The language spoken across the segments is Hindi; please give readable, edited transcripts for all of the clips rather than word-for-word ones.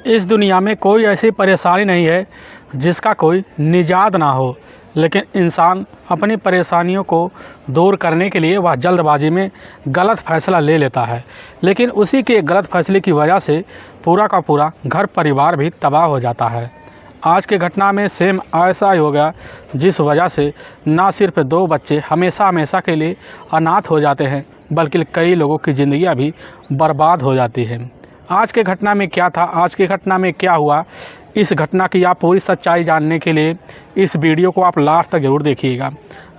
इस दुनिया में कोई ऐसी परेशानी नहीं है जिसका कोई निजात ना हो, लेकिन इंसान अपनी परेशानियों को दूर करने के लिए वह जल्दबाजी में गलत फ़ैसला ले लेता है, लेकिन उसी के गलत फ़ैसले की वजह से पूरा का पूरा घर परिवार भी तबाह हो जाता है। आज के घटना में सेम ऐसा ही हो गया, जिस वजह से ना सिर्फ 2 बच्चे हमेशा हमेशा के लिए अनाथ हो जाते हैं, बल्कि कई लोगों की ज़िंदगियां भी बर्बाद हो जाती हैं। आज के घटना में क्या था, आज की घटना में क्या हुआ, इस घटना की आप पूरी सच्चाई जानने के लिए इस वीडियो को आप लास्ट तक ज़रूर देखिएगा।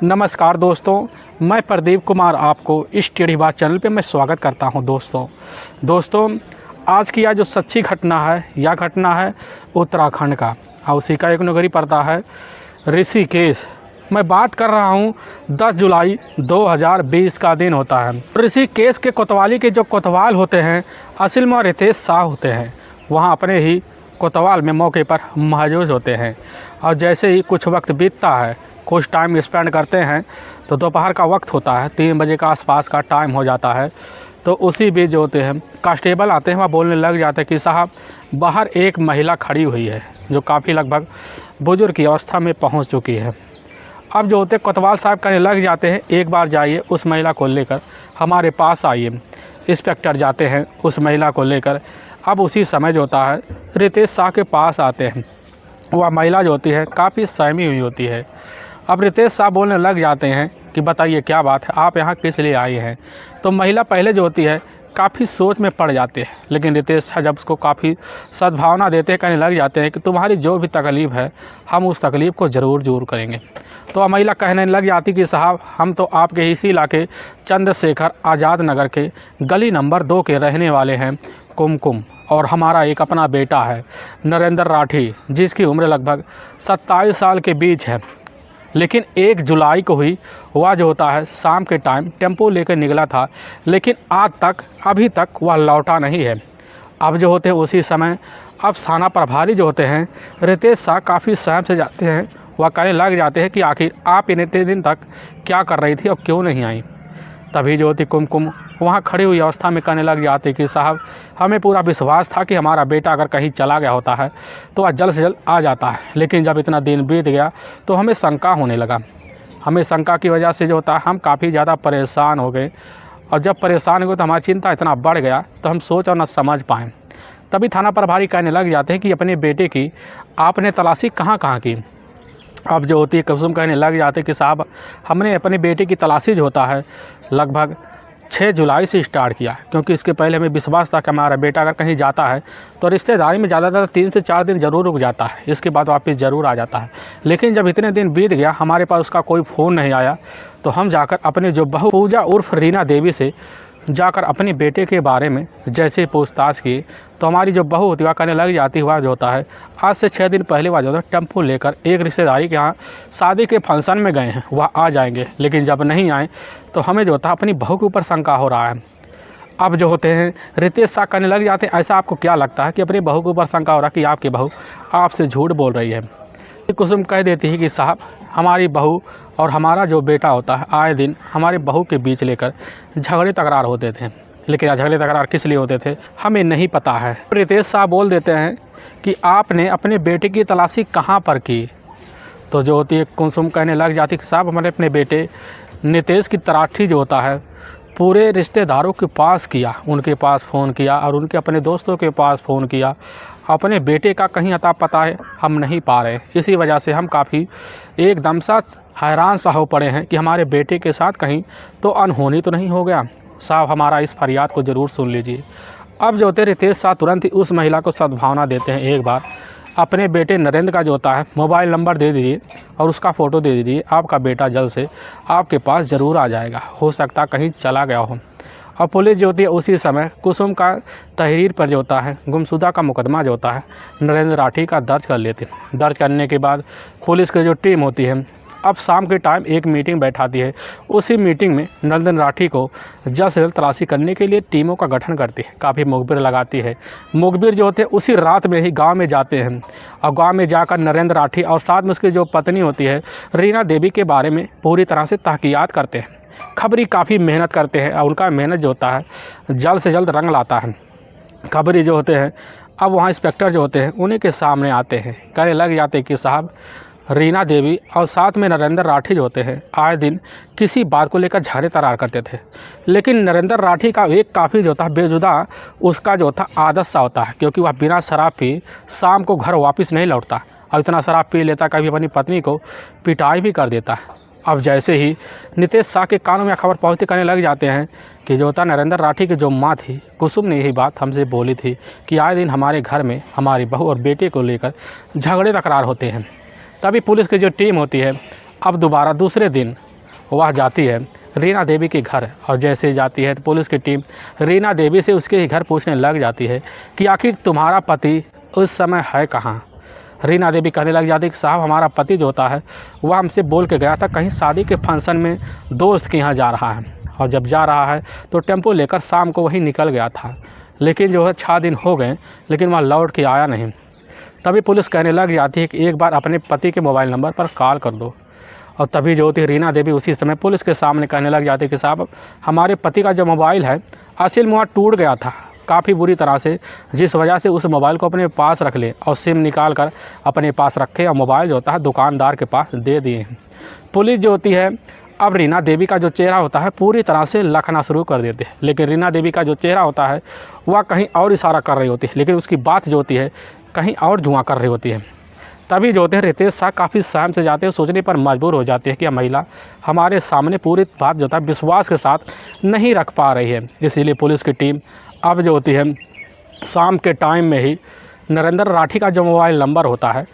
नमस्कार दोस्तों, मैं प्रदीप कुमार आपको इस टेढ़ी बात चैनल पे मैं स्वागत करता हूं। दोस्तों आज की यह जो सच्ची घटना है, यह घटना है उत्तराखंड का, और उसी का एक नगरी पड़ता है ऋषिकेश। मैं बात कर रहा हूं 10 जुलाई 2020 का दिन होता है। ऋषिकेश के कोतवाली के जो कोतवाल होते हैं, असल में रितेश शाह होते हैं। वहां अपने ही कोतवाल में मौके पर मौजूद होते हैं, और जैसे ही कुछ वक्त बीतता है, कुछ टाइम स्पेंड करते हैं, तो दोपहर का वक्त होता है, 3 बजे का आसपास का टाइम हो जाता है। तो उसी बीच जो होते हैं कांस्टेबल आते हैं, वह बोलने लग जाते हैं कि साहब बाहर एक महिला खड़ी हुई है, जो काफ़ी लगभग बुजुर्ग की अवस्था में पहुंच चुकी है। अब जो होते कोतवाल साहब कहने लग जाते हैं, एक बार जाइए उस महिला को लेकर हमारे पास आइए। इंस्पेक्टर जाते हैं उस महिला को लेकर। अब उसी समय जो होता है रितेश शाह के पास आते हैं। वह महिला जो होती है काफ़ी सहमी हुई होती है। अब रितेश शाह बोलने लग जाते हैं कि बताइए क्या बात है, आप यहाँ किस लिए आई हैं। तो महिला पहले जो होती है काफ़ी सोच में पड़ जाते हैं, लेकिन रितेश शाह जब उसको काफ़ी सद्भावना देते हैं, कहने लग जाते हैं कि तुम्हारी जो भी तकलीफ़ है हम उस तकलीफ़ को ज़रूर दूर करेंगे। तो वह महिला कहने लग जाती कि साहब हम तो आपके इसी इलाके चंद्रशेखर आज़ाद नगर के गली नंबर 2 के रहने वाले हैं कुमकुम, और हमारा एक अपना बेटा है नरेंद्र राठी, जिसकी उम्र लगभग 27 साल के बीच है। लेकिन 1 जुलाई को ही वह जो होता है शाम के टाइम टेम्पो लेकर निकला था, लेकिन आज तक अभी तक वह लौटा नहीं है। अब जो होते हैं उसी समय अब थाना प्रभारी जो होते हैं रितेश शाह काफ़ी सहम से जाते हैं। वह कहने लग जाते हैं कि आखिर आप इतने दिन तक क्या कर रही थी और क्यों नहीं आई। तभी जो होती कुमकुम वहाँ खड़ी हुई अवस्था में कहने लग जाते कि साहब हमें पूरा विश्वास था कि हमारा बेटा अगर कहीं चला गया होता है तो वह जल्द से जल्द आ जाता है, लेकिन जब इतना दिन बीत गया तो हमें शंका होने लगा। हमें शंका की वजह से जो होता है हम काफ़ी ज़्यादा परेशान हो गए, और जब परेशान हुए तो हमारी चिंता इतना बढ़ गया तो हम सोच और न समझ पाएँ। तभी थाना प्रभारी कहने लग जाते हैं कि अपने बेटे की आपने तलाशी कहाँ कहाँ की। अब जो होती है कुसुम कहने लग जाते कि साहब हमने अपने बेटे की तलाशी जो होता है लगभग 6 जुलाई से स्टार्ट किया, क्योंकि इसके पहले हमें विश्वास था कि हमारा बेटा अगर कहीं जाता है तो रिश्तेदारी में ज़्यादातर 3 से 4 दिन ज़रूर रुक जाता है, इसके बाद वापस ज़रूर आ जाता है। लेकिन जब इतने दिन बीत गया हमारे पास उसका कोई फ़ोन नहीं आया, तो हम जाकर अपने जो बहू पूजा उर्फ रीना देवी से जाकर अपने बेटे के बारे में जैसे पूछताछ की, तो हमारी जो बहू होती है वह कहने लग जाती हुआ जो होता है आज से 6 दिन पहले वह जो होता है टेम्पो लेकर एक रिश्तेदारी के यहाँ शादी के फंक्शन में गए हैं, वह आ जाएंगे। लेकिन जब नहीं आए तो हमें जो होता है अपनी बहू के ऊपर शंका हो रहा है। अब जो होते हैं रितेश शाह कहने लग जाते हैं ऐसा आपको क्या लगता है कि अपनी बहू के ऊपर शंका हो रहा है कि आपकी बहू आपसे झूठ बोल रही है। कुसुम कह देती है कि साहब हमारी बहू और हमारा जो बेटा होता है आए दिन हमारे बहू के बीच लेकर झगड़े तकरार होते थे, लेकिन झगड़े तकरार किस लिए होते थे हमें नहीं पता है। रितेश शाह बोल देते हैं कि आपने अपने बेटे की तलाशी कहाँ पर की। तो जो होती है कुसुम कहने लग जाती कि साहब हमने अपने बेटे नितेश की तलाशी जो होता है पूरे रिश्तेदारों के पास किया, उनके पास फ़ोन किया और उनके अपने दोस्तों के पास फ़ोन किया। अपने बेटे का कहीं अता पता है हम नहीं पा रहे। इसी वजह से हम काफ़ी एकदम सा हैरान सा हो पड़े हैं कि हमारे बेटे के साथ कहीं तो अनहोनी तो नहीं हो गया। साहब हमारा इस फरियाद को ज़रूर सुन लीजिए। अब जो होते रितेश शाह तुरंत ही उस महिला को सद्भावना देते हैं, एक बार अपने बेटे नरेंद्र का जो होता है मोबाइल नंबर दे दीजिए और उसका फ़ोटो दे दीजिए, आपका बेटा जल्द से आपके पास ज़रूर आ जाएगा, हो सकता कहीं चला गया हो। और पुलिस जो होती है उसी समय कुसुम का तहरीर पर जो होता है गुमशुदा का मुकदमा जो होता है नरेंद्र राठी का दर्ज कर लेते हैं। दर्ज करने के बाद पुलिस की जो टीम होती है अब शाम के टाइम एक मीटिंग बैठाती है। उसी मीटिंग में नरेंद्र राठी को जल्द से जल्द तलाशी करने के लिए टीमों का गठन करती है, काफ़ी मुखबिर लगाती है। मुखबिर जो होते हैं उसी रात में ही गांव में जाते हैं, और गांव में जाकर नरेंद्र राठी और साथ में उसकी जो पत्नी होती है रीना देवी के बारे में पूरी तरह से तहकीकात करते हैं। खबरी काफ़ी मेहनत करते हैं और उनका मेहनत जो होता है जल्द से जल्द रंग लाता है। खबरी जो होते हैं अब वहाँ इंस्पेक्टर जो होते हैं उन्हीं के सामने आते हैं, कहने लग जाते हैं कि साहब रीना देवी और साथ में नरेंद्र राठी जो होते हैं आए दिन किसी बात को लेकर झगड़े तरार करते थे। लेकिन नरेंद्र राठी का एक काफ़ी जो था बेजुदा उसका जो था आदत सा होता है, क्योंकि वह बिना शराब पी शाम को घर वापस नहीं लौटता और इतना शराब पी लेता कभी अपनी पत्नी को पिटाई भी कर देता है। अब जैसे ही नितेश शाह के कानों में खबर पहुँचती करने लग जाते हैं कि जो था नरेंद्र राठी की जो माँ थी कुसुम ने यही बात हमसे बोली थी कि आए दिन हमारे घर में हमारी बहू और बेटे को लेकर झगड़े तकरार होते हैं। तभी पुलिस की जो टीम होती है अब दोबारा दूसरे दिन वह जाती है रीना देवी के घर, और जैसे जाती है तो पुलिस की टीम रीना देवी से उसके ही घर पूछने लग जाती है कि आखिर तुम्हारा पति उस समय है कहाँ। रीना देवी कहने लग जाती है कि साहब हमारा पति जो होता है वह हमसे बोल के गया था कहीं शादी के फंक्शन में दोस्त के यहाँ जा रहा है, और जब जा रहा है तो टेम्पो लेकर शाम को वहीं निकल गया था, लेकिन जो है 6 दिन हो गए लेकिन वह लौट के आया नहीं। तभी पुलिस कहने लग जाती है कि एक बार अपने पति के मोबाइल नंबर पर कॉल कर दो, और तभी जो होती है रीना देवी उसी समय पुलिस के सामने कहने लग जाती है कि साहब हमारे पति का जो मोबाइल है असल में वह टूट गया था काफ़ी बुरी तरह से, जिस वजह से उस मोबाइल को अपने पास रख ले और सिम निकाल कर अपने पास रखे और मोबाइल जो होता है दुकानदार के पास दे दिए हैं। पुलिस जो होती है अब रीना देवी का जो चेहरा होता है पूरी तरह से लखना शुरू कर देते हैं, लेकिन रीना देवी का जो चेहरा होता है वह कहीं और इशारा कर रही होती है, लेकिन उसकी बात जो होती है कहीं और जुआ कर रही होती है। तभी जो होते हैं रितेश शाह काफ़ी सहम से जाते हैं, सोचने पर मजबूर हो जाते हैं कि यह महिला हमारे सामने पूरी बात जो होता है विश्वास के साथ नहीं रख पा रही है। इसीलिए पुलिस की टीम अब जो होती है शाम के टाइम में ही नरेंद्र राठी का जो मोबाइल नंबर होता है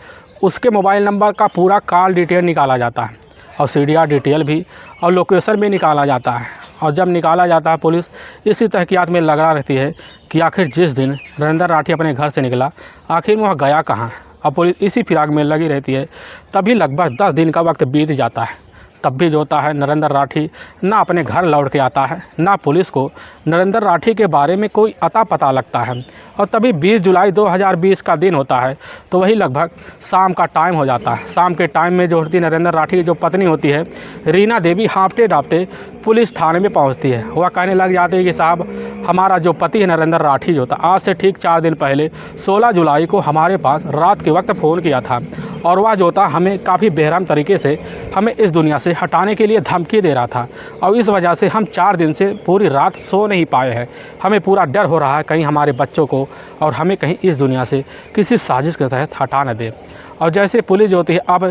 उसके मोबाइल नंबर का पूरा कॉल डिटेल निकाला जाता है और CDR डिटेल भी और लोकेशन भी निकाला जाता है। और जब निकाला जाता है पुलिस इसी तहकीकात में लगा रहती है कि आखिर जिस दिन नरेंद्र राठी अपने घर से निकला आखिर वह गया कहाँ। अब पुलिस इसी फिराक में लगी रहती है। तभी लगभग 10 दिन का वक्त बीत जाता है, तब भी जो होता है नरेंद्र राठी ना अपने घर लौट के आता है, ना पुलिस को नरेंद्र राठी के बारे में कोई अता पता लगता है। और तभी 20 जुलाई 2020 का दिन होता है, तो वही लगभग शाम का टाइम हो जाता है। शाम के टाइम में जो होती नरेंद्र राठी की जो पत्नी होती है रीना देवी हाँफते डाँपते पुलिस थाने में पहुंचती है। वह कहने लग जाती है कि साहब हमारा जो पति है नरेंद्र राठी जो था आज से ठीक 4 दिन पहले 16 जुलाई को हमारे पास रात के वक्त फ़ोन किया था, और वह जो था हमें काफ़ी बेरहम तरीके से हमें इस दुनिया से हटाने के लिए धमकी दे रहा था, और इस वजह से हम 4 दिन से पूरी रात सो नहीं पाए हैं। हमें पूरा डर हो रहा है कहीं हमारे बच्चों को और हमें कहीं इस दुनिया से किसी साजिश के तहत हटा न दे। और जैसे पुलिस जो होती है अब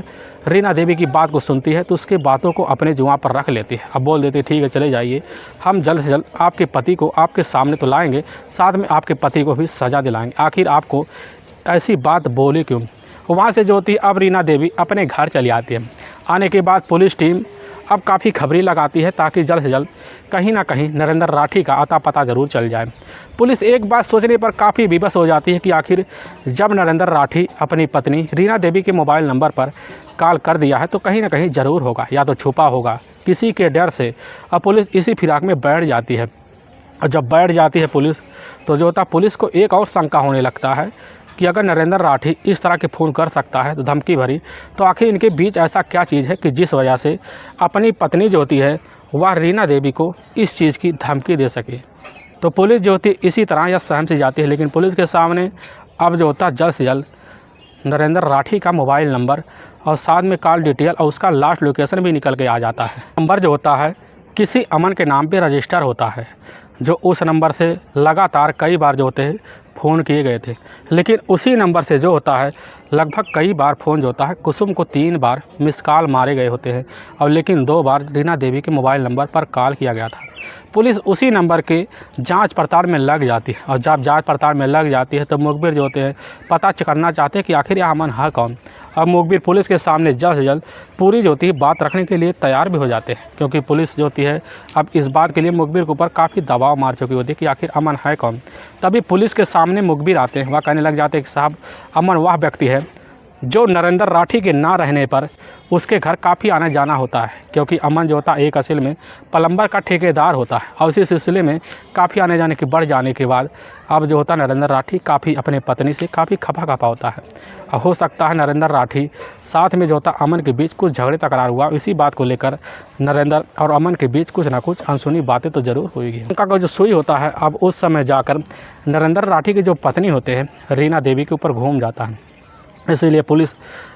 रीना देवी की बात को सुनती है तो उसके बातों को अपने जुआ पर रख लेती है। अब बोल देती है ठीक है चले जाइए, हम जल्द से जल्द आपके पति को आपके सामने तो लाएंगे, साथ में आपके पति को भी सज़ा दिलाएंगे। आखिर आपको ऐसी बात बोली क्यों। वहाँ से जो होती है अब रीना देवी अपने घर चली आती है। आने के बाद पुलिस टीम अब काफ़ी खबरें लगाती है ताकि जल्द से जल्द कहीं ना कहीं नरेंद्र राठी का अता पता ज़रूर चल जाए। पुलिस एक बात सोचने पर काफ़ी विवश हो जाती है कि आखिर जब नरेंद्र राठी अपनी पत्नी रीना देवी के मोबाइल नंबर पर कॉल कर दिया है तो कहीं ना कहीं ज़रूर होगा, या तो छुपा होगा किसी के डर से। अब पुलिस इसी फिराक में बैठ जाती है, और जब बैठ जाती है पुलिस तो जो होता पुलिस को एक और शंका होने लगता है कि अगर नरेंद्र राठी इस तरह के फ़ोन कर सकता है तो धमकी भरी, तो आखिर इनके बीच ऐसा क्या चीज़ है कि जिस वजह से अपनी पत्नी जो होती है वह रीना देवी को इस चीज़ की धमकी दे सके। तो पुलिस जो होती है इसी तरह यह सहम से जाती है, लेकिन पुलिस के सामने अब जो होता है जल्द से जल्द नरेंद्र राठी का मोबाइल नंबर और साथ में कॉल डिटेल और उसका लास्ट लोकेशन भी निकल के आ जाता है। नंबर जो होता है किसी अमन के नाम पे रजिस्टर होता है, जो उस नंबर से लगातार कई बार जो होते हैं फ़ोन किए गए थे, लेकिन उसी नंबर से जो होता है लगभग कई बार फ़ोन जो होता है कुसुम को 3 बार मिस कॉल मारे गए होते हैं, और लेकिन 2 बार रीना देवी के मोबाइल नंबर पर कॉल किया गया था। पुलिस उसी नंबर के जांच पड़ताल में लग जाती है, और जब जांच पड़ताल में लग जाती है तो मुखबिर जो होते हैं पता करना चाहते हैं कि आखिर यह अमन है कौन। अब मुखबिर पुलिस के सामने जल्द से जल्द पूरी जो होती है बात रखने के लिए तैयार भी हो जाते हैं, क्योंकि पुलिस जो होती है अब इस बात के लिए मुखबिर के ऊपर काफ़ी दबाव मार चुकी होती है कि आखिर अमन है कौन। तभी पुलिस के सामने मुखबिर आते हैं, वह कहने लग जाते हैं कि साहब अमन वह व्यक्ति है जो नरेंद्र राठी के ना रहने पर उसके घर काफ़ी आना जाना होता है, क्योंकि अमन जो होता है एक असल में प्लम्बर का ठेकेदार होता है। और इसी सिलसिले में काफ़ी आने जाने के बढ़ जाने के बाद अब जो होता है नरेंद्र राठी काफ़ी अपने पत्नी से काफ़ी खफा होता है। और हो सकता है नरेंद्र राठी साथ में जो होता अमन के बीच कुछ झगड़े तकरार हुआ, इसी बात को लेकर नरेंद्र और अमन के बीच कुछ ना कुछ अनसुनी बातें तो ज़रूर हुई। उनका जो सुई होता है अब उस समय जाकर नरेंद्र राठी की जो पत्नी होते हैं रीना देवी के ऊपर घूम जाता है। इसीलिए पुलिस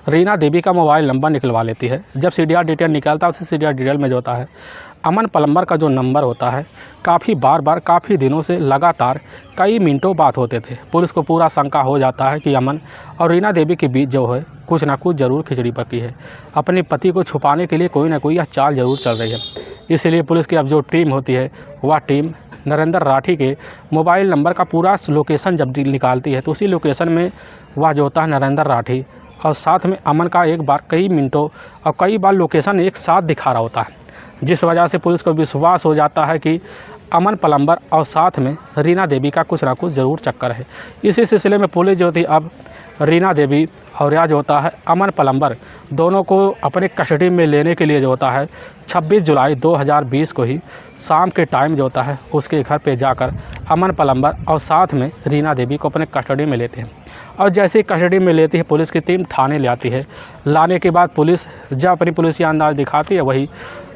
रीना देवी का मोबाइल नंबर निकलवा लेती है। जब सीडीआर डिटेल निकलता है उसी सीडीआर डिटेल में जो होता है अमन प्लम्बर का जो नंबर होता है काफ़ी बार काफ़ी दिनों से लगातार कई मिनटों बात होते थे। पुलिस को पूरा शंका हो जाता है कि अमन और रीना देवी के बीच जो है कुछ ना कुछ ज़रूर खिचड़ी पकी है। अपने पति को छुपाने के लिए कोई ना कोई यह चाल ज़रूर चल रही है। इसलिए पुलिस की अब जो टीम होती है वह टीम नरेंद्र राठी के मोबाइल नंबर का पूरा लोकेशन जब निकालती है तो उसी लोकेशन में वह जो होता है नरेंद्र राठी और साथ में अमन का एक बार कई मिनटों और कई बार लोकेशन एक साथ दिखा रहा होता है, जिस वजह से पुलिस को विश्वास हो जाता है कि अमन प्लम्बर और साथ में रीना देवी का कुछ ना कुछ ज़रूर चक्कर है। इसी सिलसिले में पुलिस जो थी अब रीना देवी और यह जो होता है अमन प्लम्बर दोनों को अपने कस्टडी में लेने के लिए जो होता है 26 जुलाई 2020 को ही शाम के टाइम जो होता है उसके घर पे जाकर अमन प्लम्बर और साथ में रीना देवी को अपने कस्टडी में लेते हैं। और जैसे ही कस्टडी में लेती है पुलिस की टीम थाने ले आती है। लाने के बाद पुलिस जब अपनी पुलिसिया अंदाज दिखाती है वही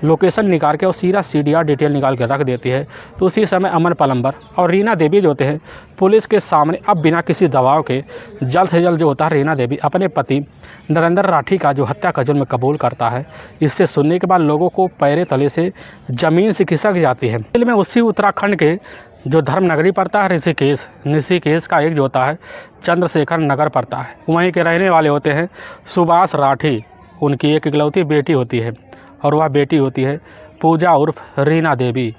लोकेशन निकाल के और सीधा सीडीआर डिटेल निकाल के रख देती है। तो उसी समय अमन प्लम्बर और रीना देवी जो होते हैं पुलिस के सामने अब बिना किसी दबाव के जल्द से जल्द जो होता है रीना देवी अपने पति नरेंद्र राठी का जो हत्या का जुर्म कबूल करता है। इससे सुनने के बाद लोगों को पैरे तले से ज़मीन से खिसक जाती है। फिल्म में उसी उत्तराखंड के जो धर्मनगरी पड़ता है ऋषिकेश का एक जो होता है चंद्रशेखर नगर पड़ता है, वहीं के रहने वाले होते हैं सुभाष राठी। उनकी एक इकलौती बेटी होती है और वह बेटी होती है पूजा उर्फ रीना देवी,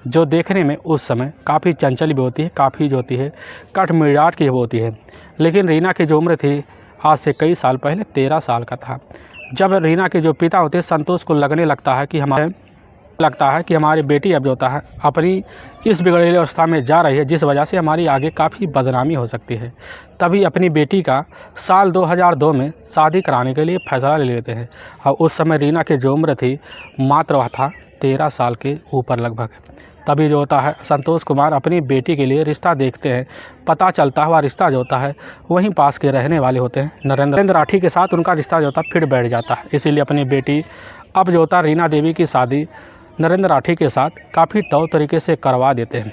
जो देखने में उस समय काफ़ी चंचल भी होती है, काफ़ी जो होती है कट मिजाज की होती है। लेकिन रीना की जो उम्र थी आज से कई साल पहले 13 साल का था। जब रीना के जो पिता होते हैं संतोष को लगने लगता है कि हमारी बेटी अब जो होता है अपनी इस बिगड़ेली अवस्था में जा रही है, जिस वजह से हमारी आगे काफ़ी बदनामी हो सकती है। तभी अपनी बेटी का साल 2002 में शादी कराने के लिए फैसला ले लेते हैं। और उस समय रीना की जो उम्र थी मात्र वह था 13 साल के ऊपर लगभग। तभी जो होता है संतोष कुमार अपनी बेटी के लिए रिश्ता देखते हैं। पता चलता है वह रिश्ता जो होता है वहीं पास के रहने वाले होते हैं नरेंद्र राठी के साथ उनका रिश्ता जो होता है फिर बैठ जाता है। इसीलिए अपनी बेटी अब जो होता है रीना देवी की शादी नरेंद्र राठी के साथ काफ़ी तौर तरीके से करवा देते हैं।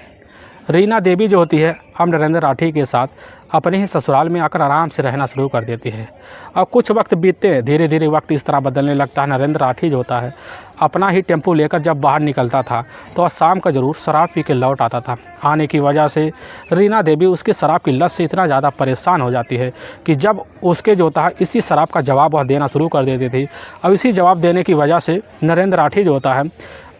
रीना देवी जो होती है अब नरेंद्र राठी के साथ अपने ही ससुराल में आकर आराम से रहना शुरू कर देती है। और कुछ वक्त बीतते हैं, धीरे धीरे वक्त इस तरह बदलने लगता है। नरेंद्र राठी जो होता है अपना ही टेम्पो लेकर जब बाहर निकलता था तो वह शाम का ज़रूर शराब पी के लौट आता था। आने की वजह से रीना देवी उसके शराब की लत से इतना ज़्यादा परेशान हो जाती है कि जब उसके जो होता है इसी शराब का जवाब वह देना शुरू कर देती थी। अब इसी जवाब देने की वजह से नरेंद्र राठी जो होता है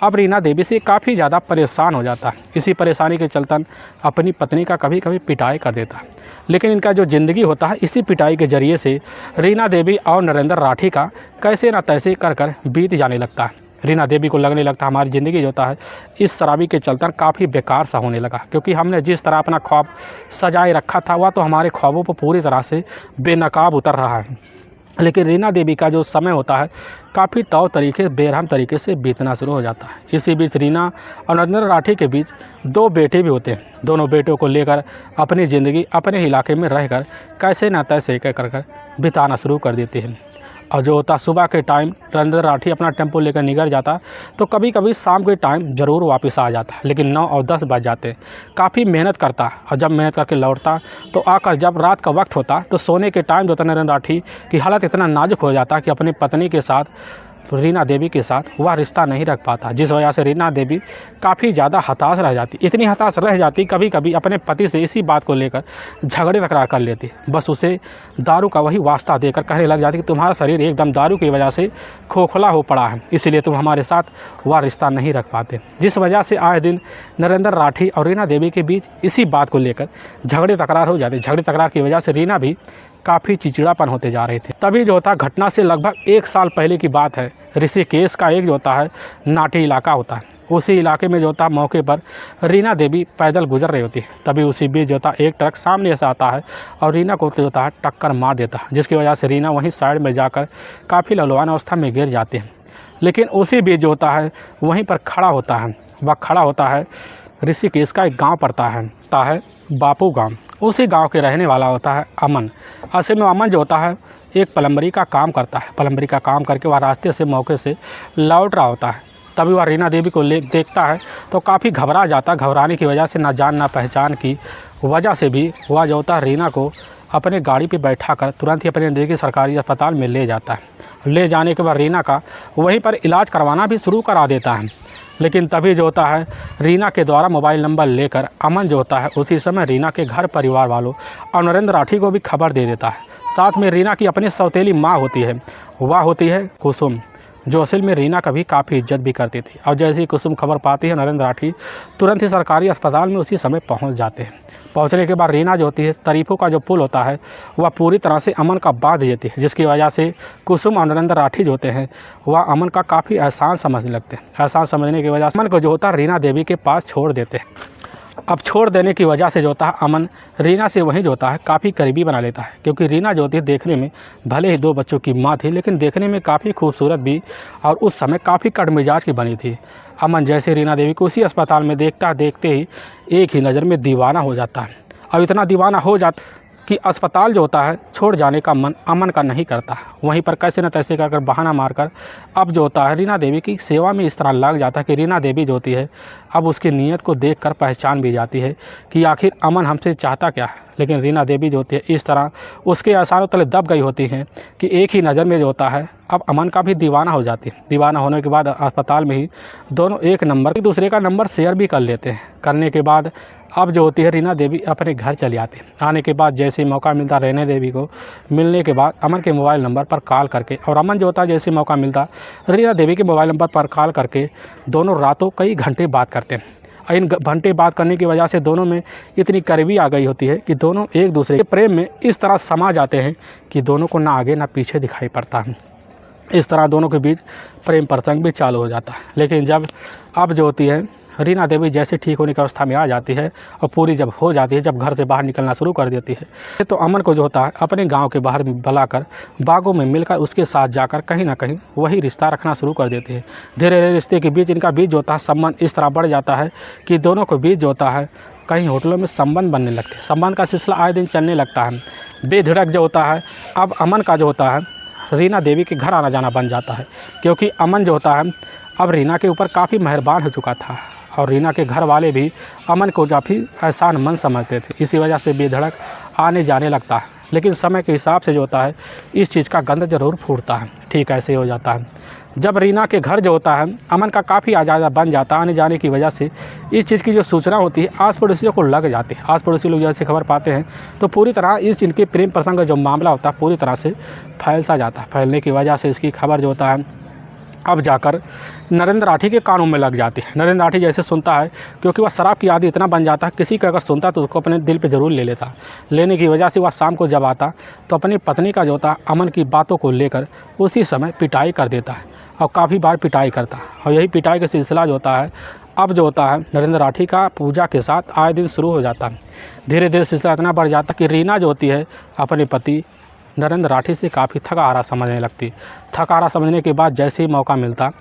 अब रीना देवी से काफ़ी ज़्यादा परेशान हो जाता है। इसी परेशानी के चलतन अपनी पत्नी का कभी कभी पिटाई कर देता है। लेकिन इनका जो ज़िंदगी होता है इसी पिटाई के ज़रिए से रीना देवी और नरेंद्र राठी का कैसे ना तैसे कर बीत जाने लगता है। रीना देवी को लगने लगता है हमारी ज़िंदगी जो होता है इस शराबी के चलतन काफ़ी बेकार सा होने लगा, क्योंकि हमने जिस तरह अपना ख्वाब सजाए रखा था वह तो हमारे ख्वाबों पर पूरी तरह से बेनकाब उतर रहा है। लेकिन रीना देवी का जो समय होता है काफ़ी तौर तरीके बेरहम तरीके से बीतना शुरू हो जाता है। इसी बीच रीना और नरेंद्र राठी के बीच 2 बेटे भी होते हैं। दोनों बेटों को लेकर अपनी ज़िंदगी अपने इलाके में रहकर कैसे ना तैसे कर बिताना शुरू कर देते हैं। और जो होता सुबह के टाइम नरेंद्र राठी अपना टेम्पो लेकर निकल जाता तो कभी कभी शाम के टाइम ज़रूर वापस आ जाता, लेकिन 9 और 10 बज जाते। काफ़ी मेहनत करता और जब मेहनत करके लौटता तो आकर जब रात का वक्त होता तो सोने के टाइम जो होता नरेंद्र राठी की हालत इतना नाजुक हो जाता कि अपनी पत्नी के साथ रीना देवी के साथ वह रिश्ता नहीं रख पाता, जिस वजह से रीना देवी काफ़ी ज़्यादा हताश रह जाती। इतनी हताश रह जाती कभी कभी अपने पति से इसी बात को लेकर झगड़े तकरार कर लेती। बस उसे दारू का वही वास्ता देकर कहने लग जाती कि तुम्हारा शरीर एकदम दारू की वजह से खोखला हो पड़ा है, इसलिए तुम हमारे साथ वह रिश्ता नहीं रख पाते। जिस वजह से आए दिन नरेंद्र राठी और रीना देवी के बीच इसी बात को लेकर झगड़े तकरार हो जाते। झगड़े तकरार की वजह से रीना भी काफ़ी चिड़चिड़ापन होते जा रहे थे। तभी जो होता घटना से लगभग 1 साल पहले की बात है। ऋषिकेश का एक जो होता है नाटी इलाका होता है, उसी इलाके में जो था मौके पर रीना देवी पैदल गुजर रही होती है। तभी उसी बीच जो था एक ट्रक सामने से आता है और रीना को जो था टक्कर मार देता है, जिसकी वजह से रीना वहीं साइड में जाकर काफ़ी लहूलुहान अवस्था में गिर जाती है। लेकिन उसी बीच जो होता है वहीं पर खड़ा होता है, वह खड़ा होता है ऋषिकेश का एक गाँव पड़ता है बापू गाँव। उसी गाँव के रहने वाला होता है अमन। असल में अमन जो होता है एक प्लम्बरी का काम करता है। प्लम्बरी का काम करके वह रास्ते से मौके से लौट रहा होता है। तभी वह रीना देवी को देखता है तो काफ़ी घबरा जाता है। घबराने की वजह से ना जान ना पहचान की वजह से भी वह जो होता है रीना को अपने गाड़ी पे बैठाकर तुरंत ही अपने नज़दीकी सरकारी अस्पताल में ले जाता है। ले जाने के बाद रीना का वहीं पर इलाज करवाना भी शुरू करा देता है। लेकिन तभी जो होता है रीना के द्वारा मोबाइल नंबर लेकर अमन जो होता है उसी समय रीना के घर परिवार वालों और नरेंद्र राठी को भी खबर दे देता है। साथ में रीना की अपनी सौतेली माँ होती है, वह होती है कुसुम, जो असल में रीना का भी काफ़ी इज्जत भी करती थी। और जैसे ही कुसुम खबर पाती है नरेंद्र राठी तुरंत ही सरकारी अस्पताल में उसी समय पहुंच जाते हैं। पहुंचने के बाद रीना जो होती है तारीफों का जो पुल होता है वह पूरी तरह से अमन का बांध देती है, जिसकी वजह से कुसुम और नरेंद्र राठी जो होते हैं वह अमन का काफ़ी एहसान समझने लगते हैं। एहसान समझने की वजह से अमन को जो होता है रीना देवी के पास छोड़ देते हैं। अब छोड़ देने की वजह से जो होता है अमन रीना से वहीं जो होता है काफ़ी करीबी बना लेता है, क्योंकि रीना जो होती है देखने में भले ही 2 बच्चों की माँ थी लेकिन देखने में काफ़ी खूबसूरत भी और उस समय काफ़ी कड़मिजाज की बनी थी। अमन जैसे रीना देवी को उसी अस्पताल में देखते ही एक ही नज़र में दीवाना हो जाता है। अब इतना दीवाना हो जाता कि अस्पताल जो होता है छोड़ जाने का मन अमन का नहीं करता। वहीं पर कैसे न तैसे कर बहाना मारकर अब जो होता है रीना देवी की सेवा में इस तरह लग जाता है कि रीना देवी जो होती है अब उसकी नीयत को देखकर पहचान भी जाती है कि आखिर अमन हमसे चाहता क्या है। लेकिन रीना देवी जो होती है इस तरह उसके आसानों तले दब गई होती हैं कि एक ही नज़र में जो होता है अब अमन का भी दीवाना हो जाती है। दीवाना होने के बाद अस्पताल में ही दोनों एक दूसरे का नंबर शेयर भी कर लेते हैं। करने के बाद अब जो होती है रीना देवी अपने घर चली आती है। आने के बाद जैसे ही मौका मिलता रीना देवी को मिलने के बाद अमन के मोबाइल नंबर पर कॉल करके, और अमन जो होता है जैसे मौका मिलता रीना देवी के मोबाइल नंबर पर कॉल करके दोनों रातों कई घंटे बात करते हैं। इन घंटे बात करने की वजह से दोनों में इतनी करीबी आ गई होती है कि दोनों एक दूसरे के प्रेम में इस तरह समा जाते हैं कि दोनों को ना आगे ना पीछे दिखाई पड़ता है। इस तरह दोनों के बीच प्रेम प्रसंग भी चालू हो जाता है। लेकिन जब अब जो होती है रीना देवी जैसे ठीक होने की अवस्था में आ जाती है और पूरी जब हो जाती है, जब घर से बाहर निकलना शुरू कर देती है, तो अमन को जो होता है अपने गांव के बाहर बुलाकर बागों में मिलकर उसके साथ जाकर कहीं ना कहीं वही रिश्ता रखना शुरू कर देते हैं। धीरे धीरे रिश्ते के बीच इनका बीच जो होता है संबंध इस तरह बढ़ जाता है कि दोनों के बीच जो होता है कहीं होटलों में संबंध बनने लगते हैं। संबंध का सिलसिला आए दिन चलने लगता है। बेधड़क जो होता है अब अमन का जो होता है रीना देवी के घर आना जाना बन जाता है, क्योंकि अमन जो होता है अब रीना के ऊपर काफ़ी मेहरबान हो चुका था और रीना के घर वाले भी अमन को काफ़ी एहसान मंद समझते थे। इसी वजह से बेधड़क आने जाने लगता है। लेकिन समय के हिसाब से जो होता है इस चीज़ का गंध ज़रूर फूटता है। ठीक ऐसे हो जाता है जब रीना के घर जो होता है अमन का काफ़ी आज़ादा बन जाता है। आने जाने की वजह से इस चीज़ की जो सूचना होती है आस पड़ोसियों को लग जाती है। आस पड़ोसी लोग जैसे खबर पाते हैं तो पूरी तरह इस इनके प्रेम प्रसंग का जो मामला होता है पूरी तरह से फैलता जाता है। फैलने की वजह से इसकी खबर जो होता है अब जाकर नरेंद्र राठी के कानों में लग जाती है। नरेंद्र राठी जैसे सुनता है, क्योंकि वह शराब की आदि इतना बन जाता है, किसी का अगर सुनता तो उसको अपने दिल पे ज़रूर ले लेता। लेने की वजह से वह शाम को जब आता तो अपनी पत्नी का जो होता अमन की बातों को लेकर उसी समय पिटाई कर देता है और काफ़ी बार पिटाई करता है। और यही पिटाई का सिलसिला जो होता है अब जो होता है नरेंद्र राठी का पूजा के साथ आए दिन शुरू हो जाता है। धीरे धीरे सिलसिला इतना बढ़ जाता है कि रीना जो होती है अपने पति नरेंद्र राठी से काफ़ी थकाहारा समझने लगती। थकाहारा समझने के बाद जैसे ही मौका मिलता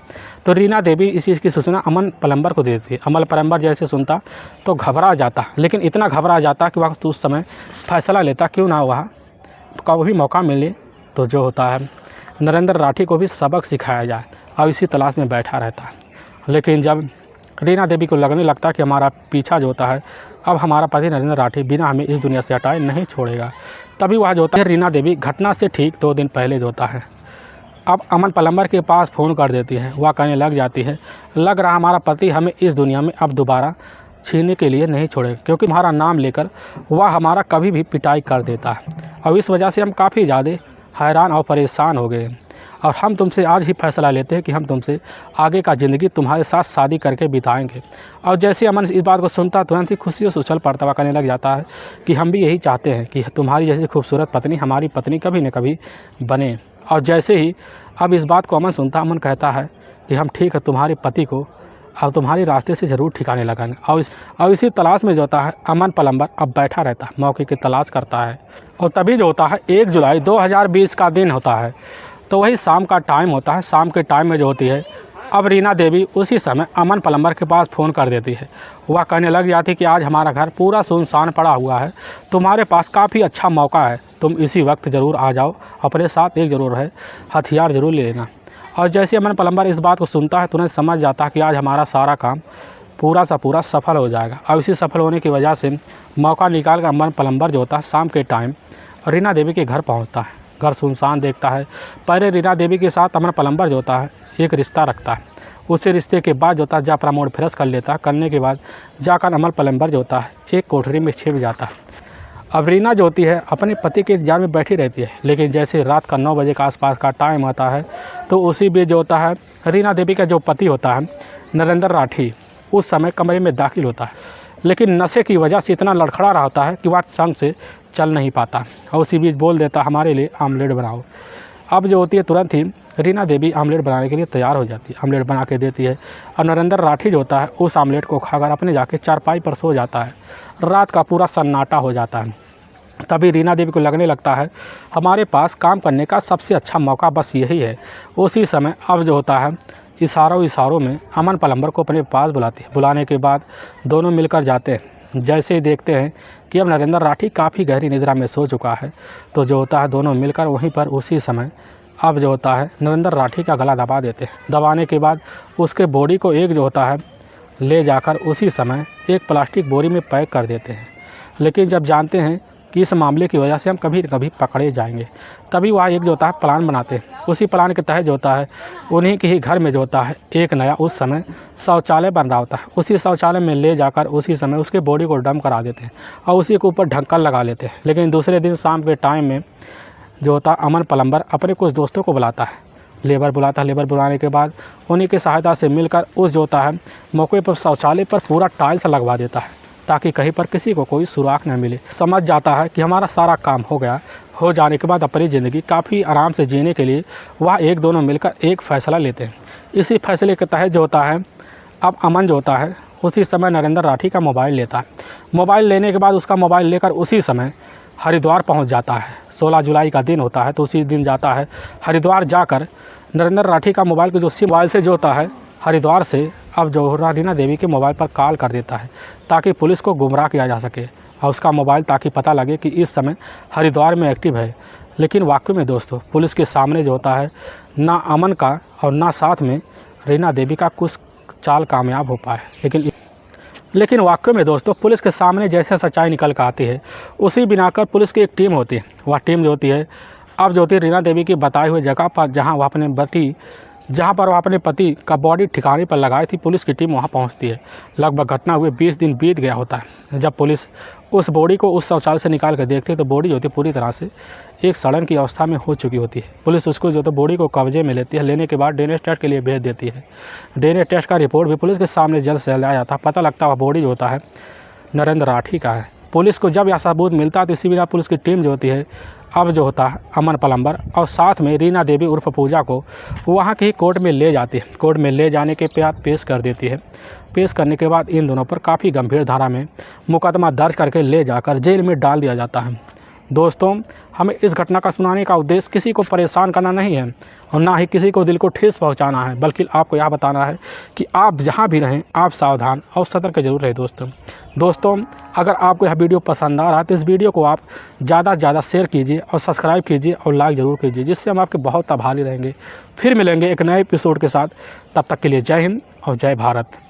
तो रीना देवी इस चीज़ की सूचना अमन प्लम्बर को देती। अमन प्लम्बर जैसे सुनता तो घबरा जाता, लेकिन इतना घबरा जाता कि वह उस समय फैसला लेता क्यों ना वह कभी मौका मिले तो जो होता है नरेंद्र राठी को भी सबक सिखाया जाए, और इसी तलाश में बैठा रहता। लेकिन जब रीना देवी को लगने लगता कि हमारा पीछा जो होता है अब हमारा पति नरेंद्र राठी बिना हमें इस दुनिया से हटाए नहीं छोड़ेगा, तभी वह जो होता है रीना देवी घटना से ठीक 2 दिन पहले जो होता है अब अमन प्लम्बर के पास फ़ोन कर देती है। वह कहने लग जाती है लग रहा हमारा पति हमें इस दुनिया में अब दोबारा छीनने के लिए नहीं छोड़ेगा, क्योंकि हमारा नाम लेकर वह हमारा कभी भी पिटाई कर देता है। और इस वजह से हम काफ़ी ज़्यादा हैरान और परेशान हो गए और हम तुमसे आज ही फैसला लेते हैं कि हम तुमसे आगे का ज़िंदगी तुम्हारे साथ शादी करके बिताएंगे। और जैसे अमन इस बात को सुनता तुरंत ही खुशियों से उछल पड़ता हुआ कहने लग जाता है कि हम भी यही चाहते हैं कि तुम्हारी जैसी खूबसूरत पत्नी हमारी पत्नी कभी न कभी बने। और जैसे ही अब इस बात को अमन सुनता, अमन कहता है कि हम ठीक है तुम्हारे पति को अब तुम्हारी रास्ते से ज़रूर ठिकाने लगाएंगे। और इसी तलाश में जो होता है अमन प्लम्बर अब बैठा रहता है, मौके की तलाश करता है। और तभी जो होता है 1 जुलाई 2020 का दिन होता है, तो वही शाम का टाइम होता है। शाम के टाइम में जो होती है अब रीना देवी उसी समय अमन प्लम्बर के पास फ़ोन कर देती है। वह कहने लग जाती कि आज हमारा घर पूरा सुनसान पड़ा हुआ है, तुम्हारे पास काफ़ी अच्छा मौका है, तुम इसी वक्त ज़रूर आ जाओ, अपने साथ एक ज़रूर है, हथियार ज़रूर ले लेना। और जैसे अमन प्लम्बर इस बात को सुनता है तुरंत समझ जाता है कि आज हमारा सारा काम पूरा सा पूरा सफल हो जाएगा। अब इसी सफल होने की वजह से मौका निकाल कर अमन प्लम्बर जो होता है शाम के टाइम रीना देवी के घर पहुँचता है। घर सुनसान देखता है। पहले रीना देवी के साथ अमन प्लम्बर जो होता है एक रिश्ता रखता है। उसी रिश्ते के बाद जो होता है जब अपना मूड फ्रेश कर लेता है, करने के बाद जाकर अमन प्लम्बर जो होता है एक कोठरी में छिप जाता है। अब रीना जो होती है अपने पति के इंतजार में बैठी रहती है, लेकिन जैसे रात का 9 बजे के आसपास का टाइम आता है तो उसी बीच जो होता है रीना देवी का जो पति होता है नरेंद्र राठी उस समय कमरे में दाखिल होता है, लेकिन नशे की वजह से इतना लड़खड़ा रहा होता है कि वह संग से चल नहीं पाता। और उसी बीच बोल देता हमारे लिए आमलेट बनाओ। अब जो होती है तुरंत ही रीना देवी आमलेट बनाने के लिए तैयार हो जाती है, आमलेट बना के देती है। और नरेंद्र राठी जो होता है उस आमलेट को खाकर अपने जाके चारपाई पर सो जाता है। रात का पूरा सन्नाटा हो जाता है। तभी रीना देवी को लगने लगता है हमारे पास काम करने का सबसे अच्छा मौका बस यही है। उसी समय अब जो होता है इशारों में अमन प्लम्बर को अपने पास बुलाती है। बुलाने के बाद दोनों मिलकर जाते हैं। जैसे ही देखते हैं कि अब नरेंद्र राठी काफ़ी गहरी निद्रा में सो चुका है, तो जो होता है दोनों मिलकर वहीं पर उसी समय अब जो होता है नरेंद्र राठी का गला दबा देते हैं। दबाने के बाद उसके बॉडी को एक जो होता है ले जाकर उसी समय एक प्लास्टिक बोरी में पैक कर देते हैं। लेकिन जब जानते हैं कि इस मामले की वजह से हम कभी न कभी पकड़े जाएंगे, तभी वह एक जो होता है प्लान बनाते हैं। उसी प्लान के तहत जो होता है उन्हीं के ही घर में जो होता है एक नया उस समय शौचालय बन रहा होता है। उसी शौचालय में ले जाकर उसी समय उसके बॉडी को डंप करा देते हैं और उसी के ऊपर ढक्कन लगा लेते हैं। लेकिन दूसरे दिन शाम के टाइम में जो होता है अमन प्लम्बर अपने कुछ दोस्तों को बुलाता है, लेबर बुलाता है। लेबर बुलाने के बाद उन्हीं की सहायता से मिलकर उस जो होता है मौके पर शौचालय पर पूरा टाइल्स लगवा देता है, ताकि कहीं पर किसी को कोई सुराग न मिले। समझ जाता है कि हमारा सारा काम हो गया। हो जाने के बाद अपनी ज़िंदगी काफ़ी आराम से जीने के लिए वह एक दोनों मिलकर एक फ़ैसला लेते हैं। इसी फैसले के तहत जो होता है अब अमन जो होता है उसी समय नरेंद्र राठी का मोबाइल लेता है। मोबाइल लेने के बाद उसका मोबाइल लेकर उसी समय हरिद्वार पहुंच जाता है। 16 जुलाई का दिन होता है, तो उसी दिन जाता है हरिद्वार। जाकर नरेंद्र राठी का मोबाइल को जो मोबाइल से जो होता है हरिद्वार से अब जो रीना देवी के मोबाइल पर कॉल कर देता है, ताकि पुलिस को गुमराह किया जा सके और उसका मोबाइल ताकि पता लगे कि इस समय हरिद्वार में एक्टिव है। लेकिन वाकई में दोस्तों पुलिस के सामने जो होता है ना अमन का और ना साथ में रीना देवी का कुछ चाल कामयाब हो पाए। लेकिन वाकई में दोस्तों पुलिस के सामने जैसे सच्चाई निकल कर आती है, उसी बिना कर पुलिस की एक टीम होती है। वह टीम जो होती है अब जो होती है रीना देवी की बताई हुई जगह पर जहाँ वह अपने पति का बॉडी ठिकाने पर लगाई थी, पुलिस की टीम वहाँ पहुँचती है। लगभग घटना हुए 20 दिन बीत गया होता है। जब पुलिस उस बॉडी को उस शौचालय से निकाल कर देखते हैं तो बॉडी जो होती है पूरी तरह से एक सड़न की अवस्था में हो चुकी होती है। पुलिस उसको जो तो बॉडी को कब्जे में लेती है। लेने के बाद डीएनए टेस्ट के लिए भेज देती है। डीएनए टेस्ट का रिपोर्ट भी पुलिस के सामने जल्द से जल्द आ जाता है। पता लगता है वह बॉडी जो होता है नरेंद्र राठी का है। पुलिस को जब यह सबूत मिलता है तो इसी बिना पुलिस की टीम जो होती है अब जो होता है अमन प्लम्बर और साथ में रीना देवी उर्फ पूजा को वहाँ की कोर्ट में ले जाती है। कोर्ट में ले जाने के बाद पेश कर देती है। पेश करने के बाद इन दोनों पर काफ़ी गंभीर धारा में मुकदमा दर्ज करके ले जाकर जेल में डाल दिया जाता है। दोस्तों हमें इस घटना का सुनाने का उद्देश्य किसी को परेशान करना नहीं है और ना ही किसी को दिल को ठेस पहुंचाना है, बल्कि आपको यह बताना है कि आप जहां भी रहें आप सावधान और सतर्क जरूर रहें। दोस्तों अगर आपको यह वीडियो पसंद आ रहा है तो इस वीडियो को आप ज़्यादा से ज़्यादा शेयर कीजिए और सब्सक्राइब कीजिए और लाइक ज़रूर कीजिए, जिससे हम आपके बहुत आभारी रहेंगे। फिर मिलेंगे एक नए एपिसोड के साथ। तब तक के लिए जय हिंद और जय भारत।